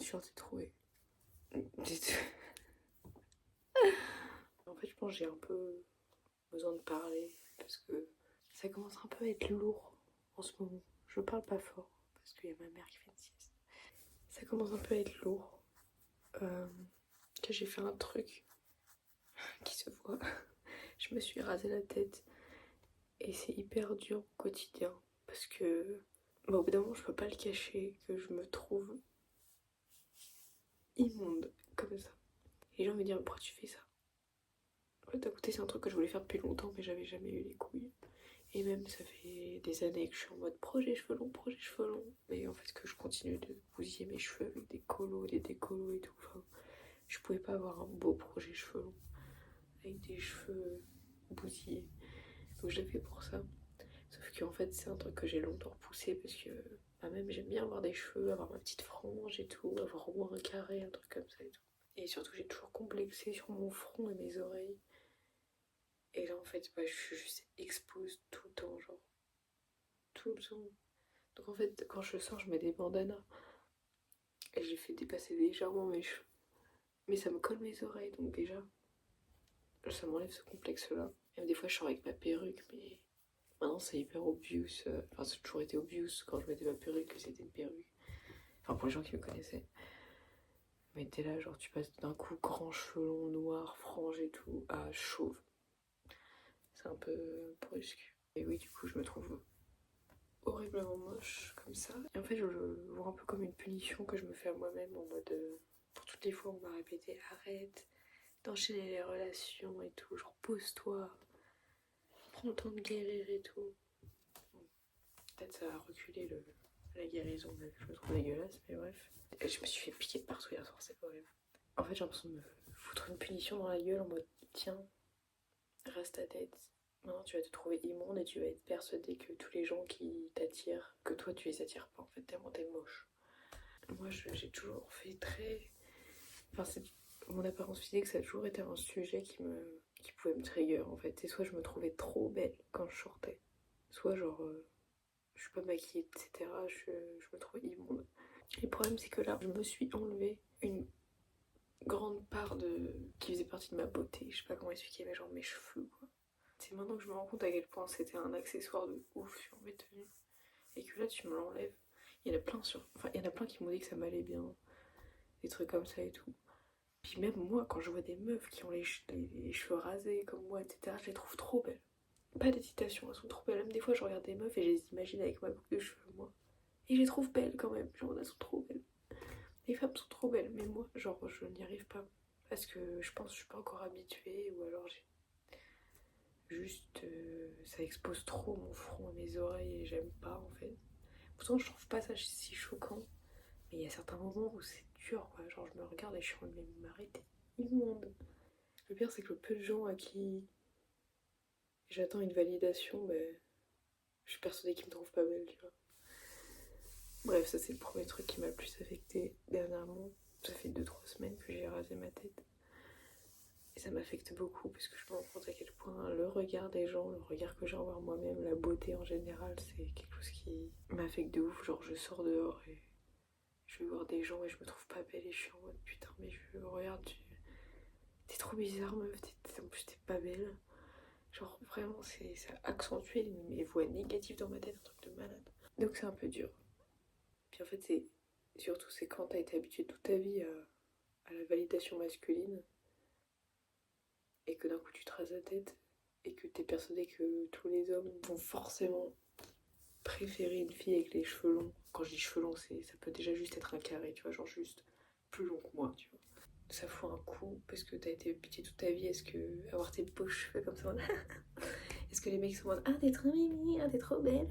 suis en train de trouver. En fait, je pense que j'ai un peu besoin de parler parce que ça commence un peu à être lourd en ce moment. Je parle pas fort parce qu'il y a ma mère qui fait une sieste. Ça commence un peu à être lourd. Que j'ai fait un truc qui se voit. Je me suis rasé la tête et c'est hyper dur au quotidien parce que au bout d'un moment je peux pas le cacher que je me trouve immonde comme ça. Les gens me disent pourquoi tu fais ça? En fait, d'un côté c'est un truc que je voulais faire depuis longtemps mais j'avais jamais eu les couilles. Et même ça fait des années que je suis en mode projet cheveux longs. Mais en fait que je continue de bousiller mes cheveux avec des colos, des décolos et tout. Enfin, je pouvais pas avoir un beau projet cheveux longs avec des cheveux bousillés. Donc je l'ai fait pour ça. Sauf qu'en fait c'est un truc que j'ai longtemps repoussé parce que même j'aime bien avoir des cheveux, avoir ma petite frange et tout, avoir au moins un carré, un truc comme ça et tout. Et surtout j'ai toujours complexé sur mon front et mes oreilles. Et là en fait je suis juste exposée tout le temps, genre tout le temps. Donc en fait quand je sors je mets des bandanas et j'ai fait dépasser légèrement mes cheveux. Mais ça me colle mes oreilles donc déjà ça m'enlève ce complexe là. Même des fois je sors avec ma perruque mais maintenant c'est hyper obvious. Enfin ça a toujours été obvious quand je mettais ma perruque que c'était une perruque. Enfin pour les gens qui me connaissaient. Mais t'es là genre tu passes d'un coup grand cheveux long, noir, frange et tout à chauve. C'est un peu brusque. Et oui du coup je me trouve horriblement moche comme ça. Et en fait je le vois un peu comme une punition que je me fais à moi-même en mode pour toutes les fois on m'a répété arrête d'enchaîner les relations et tout, genre pose-toi, prends le temps de guérir et tout. Bon, peut-être ça a reculé la guérison, même je me trouve dégueulasse, mais bref. Et je me suis fait piquer de partout hier soir, c'est horrible. En fait j'ai l'impression de me foutre une punition dans la gueule en mode tiens, reste à tête. Maintenant tu vas te trouver immonde et tu vas être persuadé que tous les gens qui t'attirent, que toi tu les attires pas en fait, tellement t'es moche. Moi j'ai toujours fait très... Enfin mon apparence physique ça a toujours été un sujet qui pouvait me trigger en fait. Et soit je me trouvais trop belle quand je sortais, soit genre je suis pas maquillée etc. Je me trouvais immonde. Et le problème c'est que là je me suis enlevé une grande part de... qui faisait partie de ma beauté. Je sais pas comment expliquer mais genre mes cheveux quoi. C'est maintenant que je me rends compte à quel point c'était un accessoire de ouf sur mes tenues. Et que là tu me l'enlèves. Il y en a plein Enfin il y en a plein qui m'ont dit que ça m'allait bien. Des trucs comme ça et tout. Puis même moi, quand je vois des meufs qui ont les cheveux rasés comme moi, etc., je les trouve trop belles. Pas d'hésitation, elles sont trop belles. Même des fois, je regarde des meufs et je les imagine avec ma boucle de cheveux, moi. Et je les trouve belles quand même. Genre, elles sont trop belles. Les femmes sont trop belles, mais moi, genre, je n'y arrive pas. Parce que je pense que je suis pas encore habituée, ou alors j'ai juste... ça expose trop mon front et mes oreilles et j'aime pas en fait. Pourtant, je trouve pas ça si choquant. Mais il y a certains moments où c'est dur, quoi. Genre, je me regarde et je suis en train de m'arrêter. Immonde. Le pire, c'est que le peu de gens à qui j'attends une validation, je suis persuadée qu'ils me trouvent pas belle, tu vois. Bref, ça c'est le premier truc qui m'a le plus affectée dernièrement. Ça fait 2-3 semaines que j'ai rasé ma tête. Et ça m'affecte beaucoup parce que je me rends compte à quel point le regard des gens, le regard que j'ai envers moi-même, la beauté en général, c'est quelque chose qui m'affecte de ouf. Genre, je sors dehors et je vais voir des gens et je me trouve pas belle et je suis en mode putain, mais regarde, t'es trop bizarre, meuf, en plus t'es pas belle. Genre vraiment, ça a accentué mes voix négatives dans ma tête, un truc de malade. Donc c'est un peu dur. Puis en fait, c'est quand t'as été habitué toute ta vie à la validation masculine et que d'un coup tu te rases la tête et que t'es persuadé que tous les hommes vont forcément préférer une fille avec les cheveux longs. Quand je dis cheveux longs, ça peut déjà juste être un carré, tu vois, genre juste plus long que moi, tu vois. Ça fout un coup parce que t'as été habitué toute ta vie. Est-ce que avoir tes beaux cheveux comme ça, est-ce que les mecs sont en mode ah t'es trop mimi, ah t'es trop belle.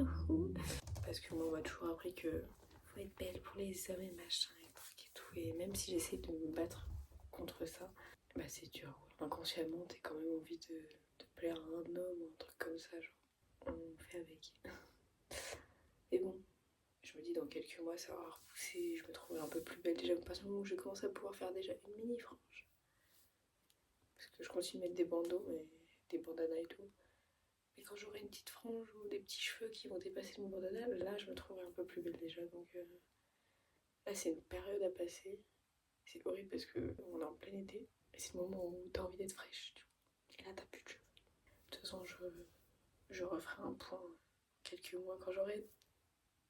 Parce que moi on m'a toujours appris que faut être belle pour les hommes et machin et trucs et tout. Et même si j'essaie de me battre contre ça, c'est dur. Inconsciemment t'as quand même envie de plaire à un homme ou un truc comme ça, genre on fait avec. Et bon, je me dis dans quelques mois ça va repousser, je me trouverai un peu plus belle. Déjà, pas seulement où je commence à pouvoir faire déjà une mini frange. Parce que je continue de mettre des bandeaux, mais des bandanas et tout. Mais quand j'aurai une petite frange ou des petits cheveux qui vont dépasser mon bandana, là je me trouverai un peu plus belle déjà. Donc Là, c'est une période à passer. C'est horrible parce qu'on est en plein été. Et c'est le moment où t'as envie d'être fraîche, tu vois. Et là, t'as plus de cheveux. De toute façon, je referai un point quelques mois quand j'aurai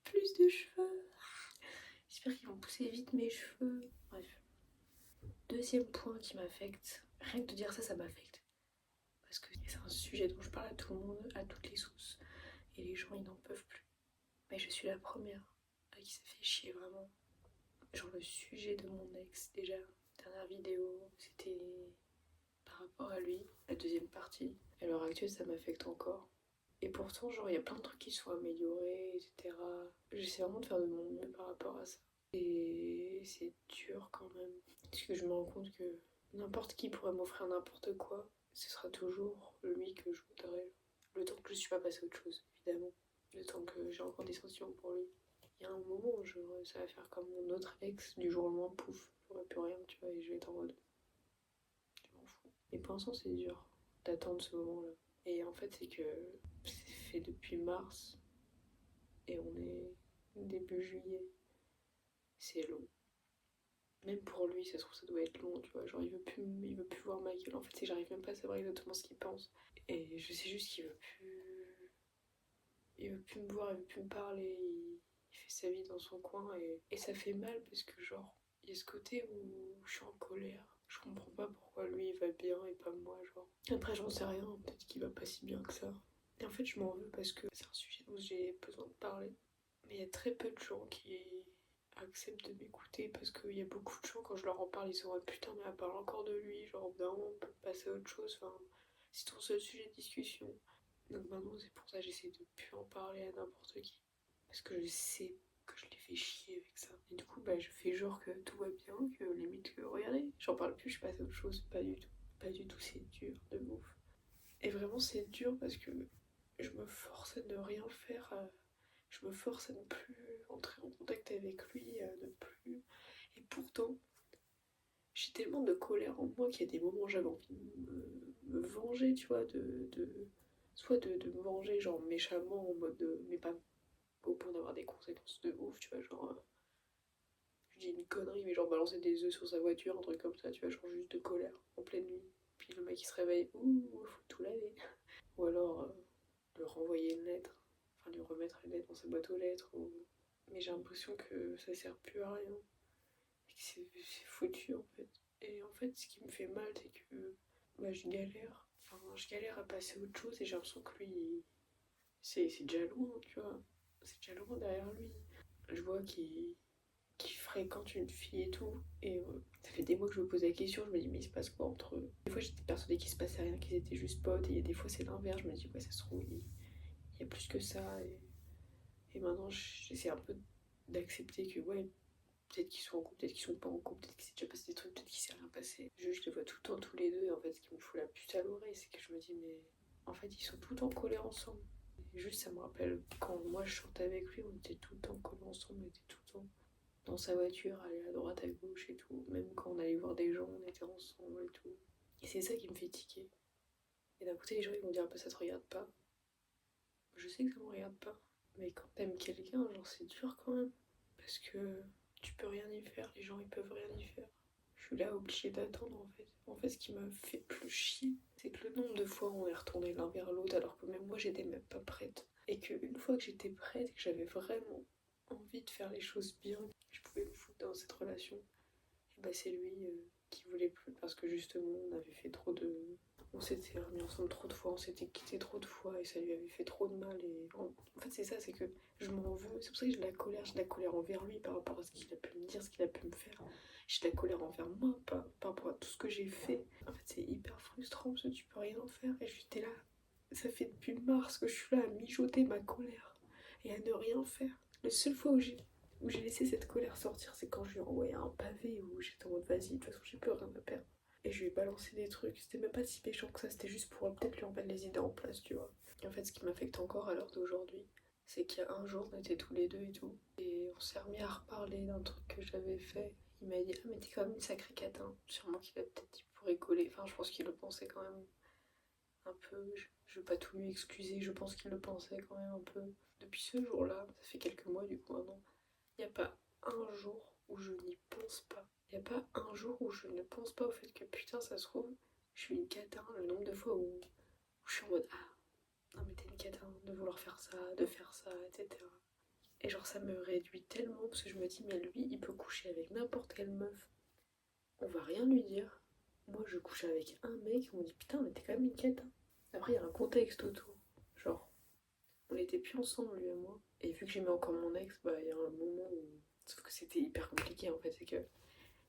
plus de cheveux. J'espère qu'ils vont pousser vite mes cheveux. Bref. Deuxième point qui m'affecte. Rien que de dire ça, ça m'affecte. Parce que c'est un sujet dont je parle à tout le monde, à toutes les sauces. Et les gens, ils n'en peuvent plus. Mais je suis la première à qui ça fait chier vraiment. Genre le sujet de mon ex, déjà, dernière vidéo, c'était par rapport à lui, la deuxième partie. À l'heure actuelle, ça m'affecte encore. Et pourtant, genre, il y a plein de trucs qui sont améliorés, etc. J'essaie vraiment de faire de mon mieux par rapport à ça. Et c'est dur quand même. Parce que je me rends compte que n'importe qui pourrait m'offrir n'importe quoi. Ce sera toujours lui que je voudrais. Le temps que je suis pas passée à autre chose, évidemment. Le temps que j'ai encore des sentiments pour lui. Il y a un moment où ça va faire comme mon autre ex, du jour au lendemain, pouf, j'aurai plus rien, tu vois, et je vais être en mode, je m'en fous. Et pour l'instant, c'est dur d'attendre ce moment-là. Et en fait, c'est que c'est fait depuis mars, et on est début juillet. C'est long. Même pour lui, ça se trouve, ça doit être long, tu vois. Genre, il veut plus voir ma gueule. En fait, c'est que j'arrive même pas à savoir exactement ce qu'il pense. Et je sais juste qu'il veut plus. Il veut plus me voir, il veut plus me parler. Il fait sa vie dans son coin. Et ça fait mal parce que, genre, il y a ce côté où je suis en colère. Je comprends pas pourquoi lui il va bien et pas moi, genre. Après, j'en sais rien. Peut-être qu'il va pas si bien que ça. Et en fait, je m'en veux parce que c'est un sujet dont j'ai besoin de parler. Mais il y a très peu de gens qui acceptent de m'écouter parce qu'il y a beaucoup de gens, quand je leur en parle, ils sont en mode putain, mais elle parle encore de lui, genre non, on peut passer à autre chose, enfin, c'est ton seul sujet de discussion. Donc maintenant, c'est pour ça que j'essaie de plus en parler à n'importe qui. Parce que je sais que je les fais chier avec ça. Et du coup, bah, je fais genre que tout va bien, que limite que regardez, j'en parle plus, je passe à autre chose, pas du tout. Pas du tout, c'est dur de ouf. Et vraiment, c'est dur parce que je me force à ne rien faire. Je me force à ne plus entrer en contact avec lui, à ne plus. Et pourtant, j'ai tellement de colère en moi qu'il y a des moments où j'avais envie de me venger, tu vois, soit de me venger, genre méchamment, en mode mais pas au point d'avoir des conséquences de ouf, tu vois, genre. Je dis une connerie, mais genre balancer des œufs sur sa voiture, un truc comme ça, tu vois, genre juste de colère, en pleine nuit. Puis le mec il se réveille, ouh, faut tout laver. Ou alors lui renvoyer une lettre, enfin lui remettre une lettre dans sa boîte aux lettres, ou mais j'ai l'impression que ça sert plus à rien. Et que c'est foutu en fait. Et en fait, ce qui me fait mal, c'est que bah, je galère. Enfin, je galère à passer à autre chose et j'ai l'impression que lui, c'est déjà loin, tu vois. C'est déjà loin derrière lui. Je vois qu'il fréquente une fille et tout. Et ça fait des mois que je me pose la question. Je me dis, mais il se passe quoi entre eux? Des fois, j'étais persuadée qu'il se passait rien, qu'ils étaient juste potes. Et des fois, c'est l'inverse. Je me dis, ouais, ça se trouve, il y a plus que ça. Et maintenant, j'essaie un peu d'accepter que, ouais, peut-être qu'ils sont en couple, peut-être qu'ils sont pas en couple, peut-être qu'il s'est déjà passé des trucs, peut-être qu'il s'est rien passé. Je les vois tout le temps tous les deux, et en fait, ce qui me fout la puce à l'oreille, c'est que je me dis, mais en fait, ils sont tout le temps collés ensemble. Et juste, ça me rappelle quand moi je sortais avec lui, on était tout le temps collés ensemble, on était tout le temps dans sa voiture, aller à droite, à gauche et tout. Même quand on allait voir des gens, on était ensemble et tout. Et c'est ça qui me fait tiquer. Et d'un côté, les gens ils vont dire, bah ça te regarde pas. Je sais que ça me regarde pas. Mais quand t'aimes quelqu'un, genre c'est dur quand même. Parce que tu peux rien y faire, les gens ils peuvent rien y faire. Je suis là obligée d'attendre en fait. En fait, ce qui m'a fait plus chier, c'est que le nombre de fois où on est retourné l'un vers l'autre alors que même moi j'étais même pas prête. Et qu'une fois que j'étais prête et que j'avais vraiment envie de faire les choses bien, je pouvais me foutre dans cette relation, et bah c'est lui qui voulait plus parce que justement on avait fait trop de. On s'était remis ensemble trop de fois, on s'était quitté trop de fois et ça lui avait fait trop de mal. Et en fait, c'est ça, c'est que je m'en veux. C'est pour ça que j'ai de la colère envers lui par rapport à ce qu'il a pu me dire, ce qu'il a pu me faire. J'ai de la colère envers moi par rapport à tout ce que j'ai fait. En fait, c'est hyper frustrant parce que tu peux rien en faire. Et j'étais là, ça fait depuis mars que je suis là à mijoter ma colère et à ne rien faire. La seule fois où j'ai laissé cette colère sortir, c'est quand je lui ai envoyé un pavé où j'étais en mode vas-y, de toute façon, j'ai plus rien à perdre. Et je lui ai balancé des trucs, c'était même pas si méchant que ça, c'était juste pour peut-être lui remettre les idées en place, tu vois. Et en fait, ce qui m'affecte encore à l'heure d'aujourd'hui, c'est qu'il y a un jour, on était tous les deux et tout, et on s'est remis à reparler d'un truc que j'avais fait. Il m'a dit, ah mais t'es quand même une sacrée catin. Sûrement qu'il a peut-être dit pour rigoler, enfin je pense qu'il le pensait quand même un peu. Je veux pas tout lui excuser, je pense qu'il le pensait quand même un peu. Depuis ce jour-là, ça fait quelques mois du coup maintenant, il n'y a pas un jour où je n'y pense pas. Il n'y a pas un jour où je ne pense pas au fait que putain, ça se trouve, je suis une catin. Le nombre de fois où je suis en mode ah, non mais t'es une catin de vouloir faire ça, de faire ça, etc. Et genre ça me réduit tellement parce que je me dis mais lui il peut coucher avec n'importe quelle meuf, on va rien lui dire. Moi je couche avec un mec, on me dit putain mais t'es quand même une catin. Après il y a un contexte autour, genre on était plus ensemble lui et moi. Et vu que j'aimais encore mon ex, bah il y a un moment où... Sauf que c'était hyper compliqué en fait, c'est que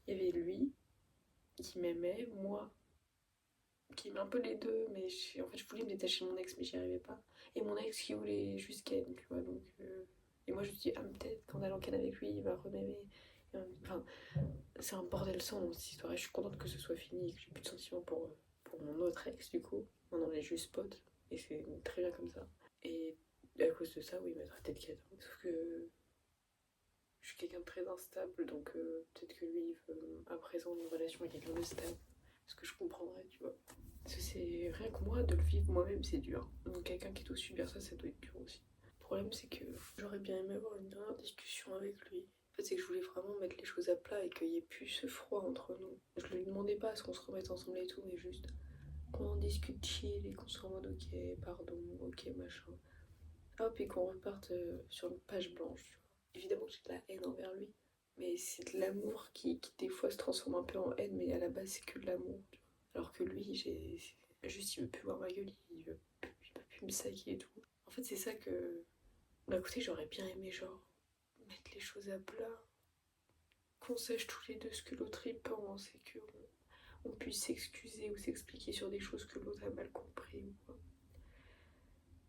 il y avait lui qui m'aimait, moi qui aimait un peu les deux, mais en fait je voulais me détacher de mon ex mais j'y arrivais pas. Et mon ex qui voulait juste ken, tu vois, donc... Et moi je me dis ah peut-être qu'en allant ken avec lui il va rem'aimer. Enfin, c'est un bordel sans dans cette histoire et je suis contente que ce soit fini et que j'ai plus de sentiments pour mon autre ex du coup. Maintenant on est juste potes et c'est très bien comme ça. Et à cause de ça, oui, il m'a traité de catin. Sauf que je suis quelqu'un de très instable, donc peut-être que lui, il veut à présent une relation avec quelqu'un de stable. Ce que je comprendrais, tu vois. Parce que c'est rien que moi, de le vivre moi-même, c'est dur. Donc quelqu'un qui doit subir ça, ça doit être dur aussi. Le problème, c'est que j'aurais bien aimé avoir une dernière discussion avec lui. En fait, c'est que je voulais vraiment mettre les choses à plat et qu'il n'y ait plus ce froid entre nous. Je lui demandais pas à ce qu'on se remette ensemble et tout, mais juste qu'on en discute chill et qu'on soit en mode ok, pardon, ok, machin. Hop, et qu'on reparte sur une page blanche, tu vois. Évidemment que j'ai de la haine envers lui, mais c'est de l'amour qui des fois se transforme un peu en haine, mais à la base c'est que de l'amour, tu vois. Alors que lui, juste il veut plus voir ma gueule, il veut plus me saquer et tout. En fait, c'est ça que d'un côté j'aurais bien aimé, genre, mettre les choses à plat, qu'on sache tous les deux ce que l'autre y pense et qu'on puisse s'excuser ou s'expliquer sur des choses que l'autre a mal compris ou quoi.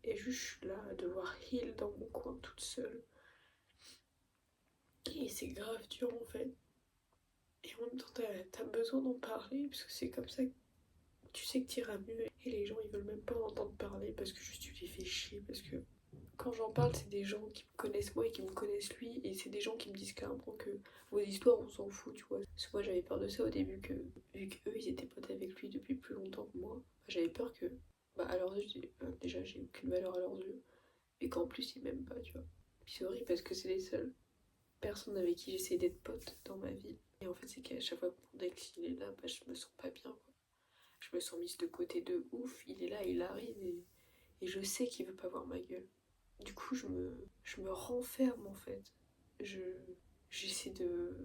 Et juste, je suis là à devoir heal dans mon coin toute seule. Et c'est grave dur en fait. Et en même temps, t'as besoin d'en parler parce que c'est comme ça que tu sais que t'iras mieux. Et les gens, ils veulent même pas en entendre parler parce que juste tu les fais chier. Parce que quand j'en parle, c'est des gens qui me connaissent moi et qui me connaissent lui. Et c'est des gens qui me disent clairement que vos histoires, on s'en fout, tu vois. Parce que moi, j'avais peur de ça au début, que vu qu'eux, ils étaient potes avec lui depuis plus longtemps que moi, j'avais peur que, bah, à leurs yeux, déjà, j'ai aucune valeur à leurs yeux. Et qu'en plus, ils m'aiment pas, tu vois. Puis c'est horrible parce que c'est les seuls personne avec qui j'essaie d'être pote dans ma vie. Et en fait, c'est qu'à chaque fois que mon ex il est là, bah, je me sens pas bien, quoi. Je me sens mise de côté de ouf. Il est là, il arrive et je sais qu'il veut pas voir ma gueule. Du coup, je me renferme en fait. Je, j'essaie de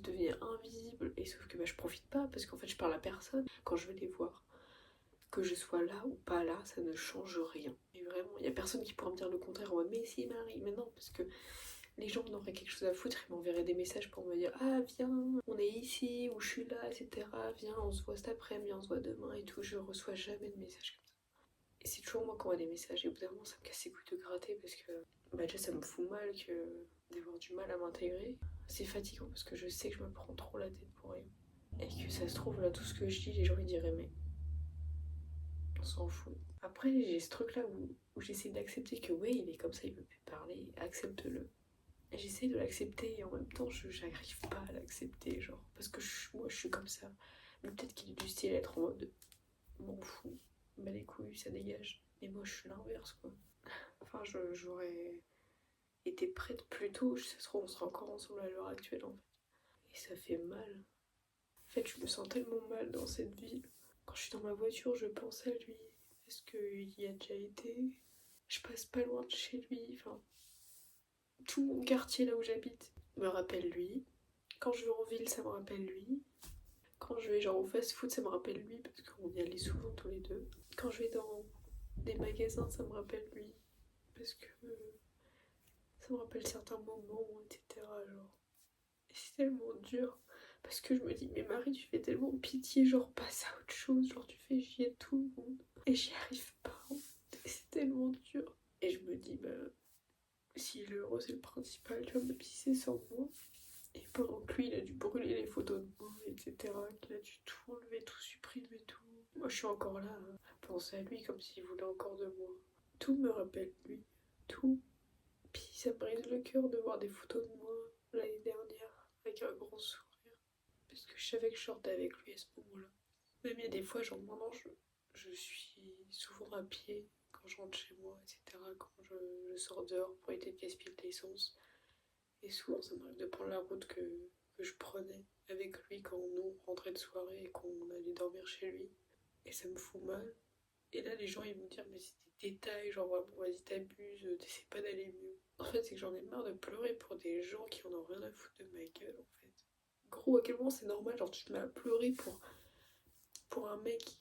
devenir invisible. Et sauf que bah, je profite pas parce qu'en fait, je parle à personne quand je vais les voir. Que je sois là ou pas là, ça ne change rien. Et vraiment, il y a personne qui pourra me dire le contraire en mode mais si Marie, mais non, parce que les gens en auraient quelque chose à foutre, ils m'enverraient des messages pour me dire ah viens, on est ici, ou je suis là, etc. Viens, on se voit cet après-midi, on se voit demain et tout. Je reçois jamais de messages comme ça. Et c'est toujours moi qui envoie des messages et au bout d'un moment ça me casse les couilles de gratter parce que bah déjà ça me fout mal que d'avoir du mal à m'intégrer. C'est fatigant parce que je sais que je me prends trop la tête pour rien. Et que ça se trouve là tout ce que je dis les gens ils diraient mais on s'en fout. Après j'ai ce truc là où j'essaie d'accepter que ouais il est comme ça, il veut plus parler, accepte-le. J'essaie de l'accepter et en même temps j'arrive pas à l'accepter genre parce que moi je suis comme ça, mais peut-être qu'il est du style à être en mode m'en fous, bah les couilles ça dégage, et moi je suis l'inverse quoi. Enfin j'aurais été prête plus tôt, ça se trouve on serait encore ensemble à l'heure actuelle en fait, et ça fait mal. En fait je me sens tellement mal dans cette ville. Quand je suis dans ma voiture je pense à lui, est-ce qu'il y a déjà été, je passe pas loin de chez lui, enfin tout mon quartier là où j'habite me rappelle lui. Quand je vais en ville, ça me rappelle lui. Quand je vais genre au fast-food, ça me rappelle lui parce qu'on y allait souvent tous les deux. Quand je vais dans des magasins, ça me rappelle lui parce que ça me rappelle certains moments, etc. Genre. Et c'est tellement dur parce que je me dis, mais Marie, tu fais tellement pitié, genre passe à autre chose, genre tu fais chier tout le monde. Et j'y arrive pas. Et c'est tellement dur. Et je me dis, bah, s'il est heureux, c'est le principal, tu vois, même si c'est sans moi. Et pendant que lui, il a dû brûler les photos de moi, etc. Qu'il a dû tout enlever, tout supprimer, tout. Moi, je suis encore là à penser à lui comme s'il voulait encore de moi. Tout me rappelle lui. Tout. Puis ça me brise le cœur de voir des photos de moi l'année dernière avec un grand sourire. Parce que je savais que je sortais avec lui à ce moment-là. Même il y a des fois, genre maintenant, je suis souvent à pied quand je rentre chez moi, etc. Quand je sors dehors pour éviter de gaspiller de l'essence. Et souvent, ça m'arrive de prendre la route que que je prenais avec lui quand nous rentrait de soirée et qu'on allait dormir chez lui. Et ça me fout mal. Et là, les gens, ils vont dire, mais c'est des détails, genre vraiment, vas-y, t'abuses, t'essaies pas d'aller mieux. En fait, c'est que j'en ai marre de pleurer pour des gens qui en ont rien à foutre de ma gueule, en fait. Gros, à quel moment c'est normal, genre tu te mets à pleurer pour un mec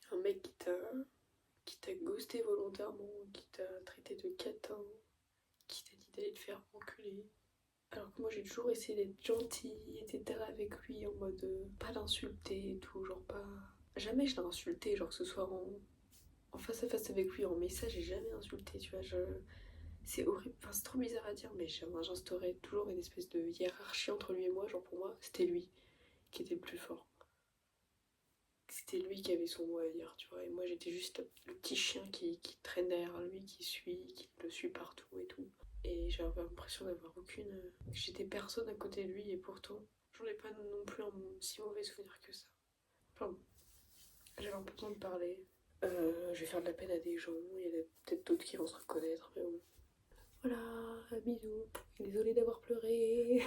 qui t'a ghosté volontairement, qui t'a traité de catin, qui t'a dit d'aller te faire enculer. Alors que moi j'ai toujours essayé d'être gentille, etc. avec lui en mode pas l'insulter et tout, genre pas. Jamais je l'ai insulté, genre que ce soit en face à face avec lui, en message, j'ai jamais insulté, tu vois. C'est horrible, enfin c'est trop bizarre à dire, mais j'instaurais toujours une espèce de hiérarchie entre lui et moi, genre pour moi c'était lui qui était le plus fort. C'était lui qui avait son mot à dire, tu vois. Et moi, j'étais juste le petit chien qui traîne derrière lui, qui le suit partout et tout. Et j'avais l'impression d'avoir aucune. J'étais personne à côté de lui et pourtant, j'en ai pas non plus un si mauvais souvenir que ça. Enfin bon, j'avais un peu besoin de parler. Je vais faire de la peine à des gens, il y en a peut-être d'autres qui vont se reconnaître, mais bon. Voilà, bisous. Désolée d'avoir pleuré.